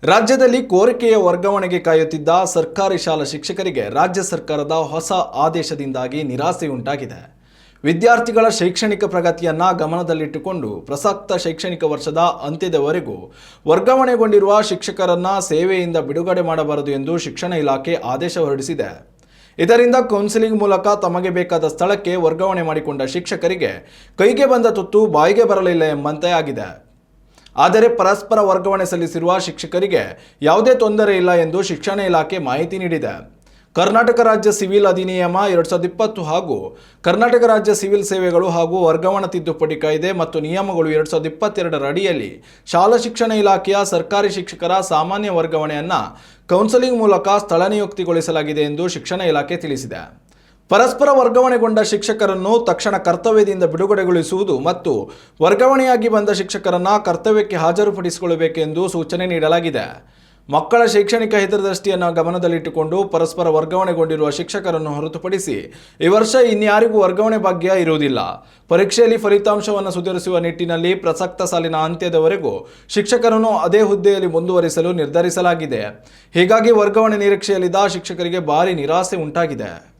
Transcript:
ರಾಜ್ಯದಲ್ಲಿ ಕೋರಿಕೆಯ ವರ್ಗಾವಣೆಗೆ ಕಾಯುತ್ತಿದ್ದ ಸರ್ಕಾರಿ ಶಾಲಾ ಶಿಕ್ಷಕರಿಗೆ ರಾಜ್ಯ ಸರ್ಕಾರದ ಹೊಸ ಆದೇಶದಿಂದಾಗಿ ನಿರಾಸೆಯುಂಟಾಗಿದೆ. ವಿದ್ಯಾರ್ಥಿಗಳ ಶೈಕ್ಷಣಿಕ ಪ್ರಗತಿಯನ್ನು ಗಮನದಲ್ಲಿಟ್ಟುಕೊಂಡು ಪ್ರಸಕ್ತ ಶೈಕ್ಷಣಿಕ ವರ್ಷದ ಅಂತ್ಯದವರೆಗೂ ವರ್ಗಾವಣೆಗೊಂಡಿರುವ ಶಿಕ್ಷಕರನ್ನು ಸೇವೆಯಿಂದ ಬಿಡುಗಡೆ ಮಾಡಬಾರದು ಎಂದು ಶಿಕ್ಷಣ ಇಲಾಖೆ ಆದೇಶ ಹೊರಡಿಸಿದೆ. ಇದರಿಂದ ಕೌನ್ಸಿಲಿಂಗ್ ಮೂಲಕ ತಮಗೆ ಬೇಕಾದ ಸ್ಥಳಕ್ಕೆ ವರ್ಗಾವಣೆ ಮಾಡಿಕೊಂಡ ಶಿಕ್ಷಕರಿಗೆ ಕೈಗೆ ಬಂದ ತುತ್ತು ಬಾಯಿಗೆ ಬರಲಿಲ್ಲ ಎಂಬಂತೆ ಆಗಿದೆ. ಆದರೆ ಪರಸ್ಪರ ವರ್ಗಾವಣೆ ಸಲ್ಲಿಸಿರುವ ಶಿಕ್ಷಕರಿಗೆ ಯಾವುದೇ ತೊಂದರೆ ಇಲ್ಲ ಎಂದು ಶಿಕ್ಷಣ ಇಲಾಖೆ ಮಾಹಿತಿ ನೀಡಿದೆ. ಕರ್ನಾಟಕ ರಾಜ್ಯ ಸಿವಿಲ್ ಅಧಿನಿಯಮ 2020 ಹಾಗೂ ಕರ್ನಾಟಕ ರಾಜ್ಯ ಸಿವಿಲ್ ಸೇವೆಗಳು ಹಾಗೂ ವರ್ಗಾವಣಾ ತಿದ್ದುಪಡಿ ಕಾಯ್ದೆ ಮತ್ತು ನಿಯಮಗಳು 2022 ಅಡಿಯಲ್ಲಿ ಶಾಲಾ ಶಿಕ್ಷಣ ಇಲಾಖೆಯ ಸರ್ಕಾರಿ ಶಿಕ್ಷಕರ ಸಾಮಾನ್ಯ ವರ್ಗಾವಣೆಯನ್ನು ಕೌನ್ಸೆಲಿಂಗ್ ಮೂಲಕ ಸ್ಥಳ ನಿಯುಕ್ತಿಗೊಳಿಸಲಾಗಿದೆ ಎಂದು ಶಿಕ್ಷಣ ಇಲಾಖೆ ತಿಳಿಸಿದೆ. ಪರಸ್ಪರ ವರ್ಗಾವಣೆಗೊಂಡ ಶಿಕ್ಷಕರನ್ನು ತಕ್ಷಣ ಕರ್ತವ್ಯದಿಂದ ಬಿಡುಗಡೆಗೊಳಿಸುವುದು ಮತ್ತು ವರ್ಗಾವಣೆಯಾಗಿ ಬಂದ ಶಿಕ್ಷಕರನ್ನು ಕರ್ತವ್ಯಕ್ಕೆ ಹಾಜರುಪಡಿಸಿಕೊಳ್ಳಬೇಕೆಂದು ಸೂಚನೆ ನೀಡಲಾಗಿದೆ. ಮಕ್ಕಳ ಶೈಕ್ಷಣಿಕ ಹಿತದೃಷ್ಟಿಯನ್ನು ಗಮನದಲ್ಲಿಟ್ಟುಕೊಂಡು ಪರಸ್ಪರ ವರ್ಗಾವಣೆಗೊಂಡಿರುವ ಶಿಕ್ಷಕರನ್ನು ಹೊರತುಪಡಿಸಿ ಈ ವರ್ಷ ಇನ್ಯಾರಿಗೂ ವರ್ಗಾವಣೆ ಭಾಗ್ಯ ಇರುವುದಿಲ್ಲ. ಪರೀಕ್ಷೆಯಲ್ಲಿ ಫಲಿತಾಂಶವನ್ನು ಸುಧಾರಿಸುವ ನಿಟ್ಟಿನಲ್ಲಿ ಪ್ರಸಕ್ತ ಸಾಲಿನ ಅಂತ್ಯದವರೆಗೂ ಶಿಕ್ಷಕರನ್ನು ಅದೇ ಹುದ್ದೆಯಲ್ಲಿ ಮುಂದುವರಿಸಲು ನಿರ್ಧರಿಸಲಾಗಿದೆ. ಹೀಗಾಗಿ ವರ್ಗಾವಣೆ ನಿರೀಕ್ಷೆಯಲ್ಲಿದ್ದ ಶಿಕ್ಷಕರಿಗೆ ಭಾರಿ ನಿರಾಸೆ ಉಂಟಾಗಿದೆ.